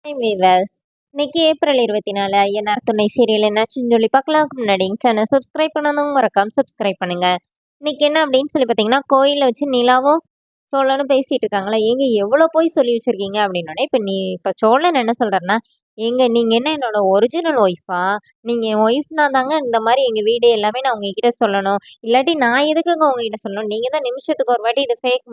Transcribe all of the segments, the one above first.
Hi viewers. இன்னைக்கு April 24 Ayyanar Thunai serial என்னாச்சுன்னு சொல்லி பார்க்கலாம்க்கு முன்னாடி சேனல் சப்ஸ்கிரைப் பண்ணணும் மறக்காம சப்ஸ்கிரைப் பண்ணுங்க. இன்னைக்கு என்ன அப்படின்னு சொல்லி பார்த்தீங்கன்னா, கோயிலில் வச்சு நிலாவும் சோழனும் பேசிட்டு இருக்காங்களா, ஏங்க எவ்வளோ போய் சொல்லி வச்சிருக்கீங்க அப்படின்னோடனே, இப்போ சோழன் என்ன சொல்றாருன்னா, ஏங்க நீங்க என்ன என்னோட ஒரிஜினல் ஒய்ஃபா? நீங்க என் ஒய்ஃப்னா தாங்க இந்த மாதிரி எங்க வீடு எல்லாமே நான் உங்ககிட்ட சொல்லணும். இல்லாட்டி நான் எதுக்குங்க உங்ககிட்ட சொல்லணும்? நீங்க தான் நிமிஷத்துக்கு ஒரு வாட்டி இது ஃபேக்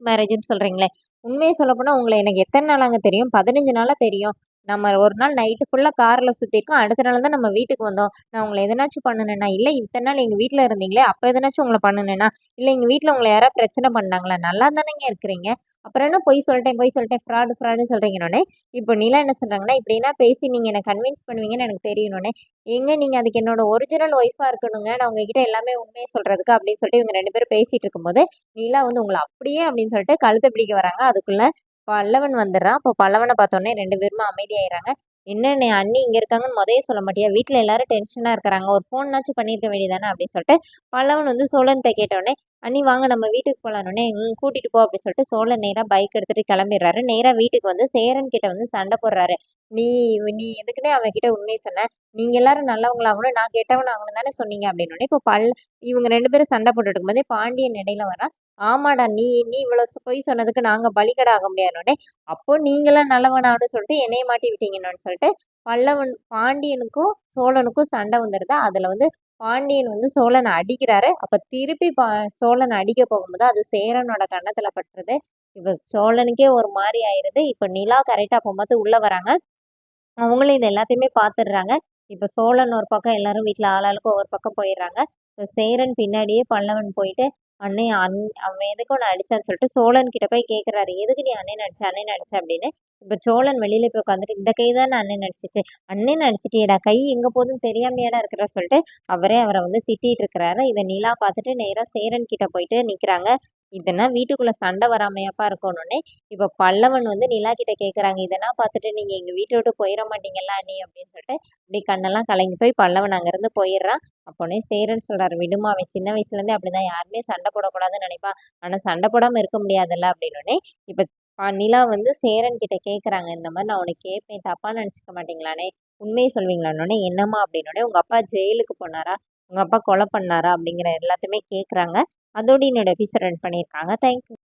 மேரேஜ்னு சொல்றீங்களே. உண்மைய சொல்லப்போனா உங்கள எனக்கு எத்தன நாளாங்க தெரியும்? 15 நாளா தெரியும். நம்ம ஒரு நாள் நைட்டு ஃபுல்லா கார்ல சுத்தியிருக்கோம். அடுத்த நாள் தான் நம்ம வீட்டுக்கு வந்தோம். நான் உங்கள எதனாச்சும் பண்ணுனேனா? இல்ல இத்தன நாள் எங்க வீட்ல இருந்தீங்களே, அப்ப எதனாச்சும் உங்கள பண்ணுனேனா? இல்ல எங்க வீட்ல உங்கள யாராவது பிரச்சனை பண்ணாங்களா? நல்லா தானேங்க இருக்கிறீங்க. அப்புறம் என்ன பொய் சொல்லிட்டேன், ஃப்ராடுன்னு சொல்றீங்கன்னோனே, இப்போ நிலா என்ன சொல்றாங்கன்னா, இப்படிலாம் பேசி நீங்க என்ன கன்வின்ஸ் பண்ணுவீங்கன்னு எனக்கு தெரியும்னோனே, ஏங்க நீங்க அதுக்கு என்னோட ஒரிஜினல் ஒய்ஃபா இருக்கணுங்க. நான் உங்ககிட்ட எல்லாமே உண்மைய சொல்றதுக்கு அப்படின்னு சொல்லிட்டு இவங்க 2 பேரும் பேசிட்டு இருக்கும்போது, நிலா வந்து உங்கள அப்படியே அப்படின்னு சொல்லிட்டு கழுத்த பிடிக்க வராங்க. அதுக்குள்ள பல்லவன் வந்துடுறான். அப்போ பல்லவன பார்த்தோனே 2 பேருமே அமைதியாயிர்றாங்க. "என்ன நீ அண்ணி இங்க இருக்காங்கன்னு மொதயே சொல்ல மாட்டியா? வீட்ல எல்லாரும் டென்ஷனா இருக்கிறாங்க. ஒரு ஃபோன்னாச்சும் பண்ணியிருக்க வேண்டியதானே?" அப்படின்னு சொல்லிட்டு பல்லவன் வந்து சோழன்ட்ட கேட்டோனே, "அண்ணி வாங்க நம்ம வீட்டுக்கு போலான்னோனே." கூட்டிட்டு போ" அப்படின்னு சொல்லிட்டு சோழன் நேரா பைக் எடுத்துட்டு கிளம்பிடுறாரு. நேரா வீட்டுக்கு வந்து சேரன் கிட்ட வந்து சண்டை போடுறாரு. "நீ நீ எதுக்குன்னே அவன்கிட்ட உண்மைய சொன்ன? நீங்க எல்லாரும் நல்லவங்களாகணும், நான் கெட்டவனாகணும்னு தானே சொன்னீங்க." அப்படின்னோனே, இப்போ இவங்க 2 பேரும் சண்டை போட்டுட்டு இருக்கும்போதே பாண்டியன் இடையில வரான். "ஆமாடா, நீ நீ இவ்வளோ பொய் சொன்னதுக்கு நாங்க பலிகடா ஆக முடியாதுன்னோனே, அப்போ நீங்கலாம் நல்லவனான்னு சொல்லிட்டு என்னைய மாட்டி விட்டீங்கன்னு சொல்லிட்டு பாண்டியனுக்கும் சோழனுக்கும் சண்டை வந்துடுது. அதுல வந்து பாண்டியன் வந்து சோழனை அடிக்கிறாரு. அப்ப திருப்பி சோழனை அடிக்க போகும்போது அது சேரனோட கன்னத்துல பட்டுருது. இப்ப சோழனுக்கே ஒரு மாதிரி ஆயிருது. இப்ப நிலா கரெக்டா அப்ப பார்த்து உள்ள வராங்க. அவங்களும் இது எல்லாத்தையுமே பார்த்துடுறாங்க. இப்ப சோழன் ஒரு பக்கம், எல்லாரும் வீட்ல ஆளாளுக்கு ஒவ்வொரு பக்கம் போயிடுறாங்க. இப்ப சேரன் பின்னாடியே பல்லவன் போயிட்டு, "அண்ணே அவன் எதுக்கு உன்ன அடிச்சான்னு?" சொல்லிட்டு சோழன் கிட்ட போய் கேட்குறாரு. "எதுக்கு நீ அண்ணன அடிச்ச?" அப்படின்னு. இப்ப சோழன் வெளியில போய் உட்காந்துட்டு, "இந்த கை தானே அண்ணன அடிச்சுச்சு." "அண்ணன அடிச்சிட்டியேடா, கை எங்க போகுதுன்னு தெரியாமையாடா இருக்கிற?" சொல்லிட்டு அவரை வந்து திட்டிட்டு இருக்கிறாரு. இத நிலா பார்த்துட்டு நேரா சேரன் கிட்ட போயிட்டு நிக்கிறாங்க. "இதெல்லாம் வீட்டுக்குள்ள சண்டை வராமையாப்பா இருக்கணும்னே." இப்ப பல்லவன் வந்து நிலா கிட்ட கேட்குறாங்க. "இதெல்லாம் பார்த்துட்டு நீங்க எங்க வீட்ட விட்டு போயிற மாட்டீங்கல்ல அண்ணி?" அப்படின்னு சொல்லிட்டு இப்படி கண்ணெல்லாம் கலங்கி போய் பல்லவன் அங்கிருந்து போயிடுறான். அப்போனே சேரன் சொல்றாரு, "விடுமா, அவன் சின்ன வயசுல இருந்தே அப்படிதான், யாருமே சண்டை போடக்கூடாதுன்னு நினைப்பான். ஆனா சண்டை போடாம இருக்க முடியாதுல்ல." அப்படின்னோடனே இப்ப நிலா வந்து சேரன் கிட்ட கேட்குறாங்க, "இந்த மாதிரி நான் உனக்கு கேட்பேன், தப்பா நினைச்சுக்க மாட்டீங்களாண்ணே? உண்மையை சொல்வீங்களான்னோடனே." "என்னம்மா?" அப்படின்னோடனே, "உங்க அப்பா ஜெயிலுக்கு போனாரா? உங்க அப்பா கொலை பண்ணாரா?" அப்படிங்கிற எல்லாத்தையுமே கேட்குறாங்க. அதோட என்னோட எபிசோட் ரன் பண்ணியிருக்காங்க. தேங்க்யூ.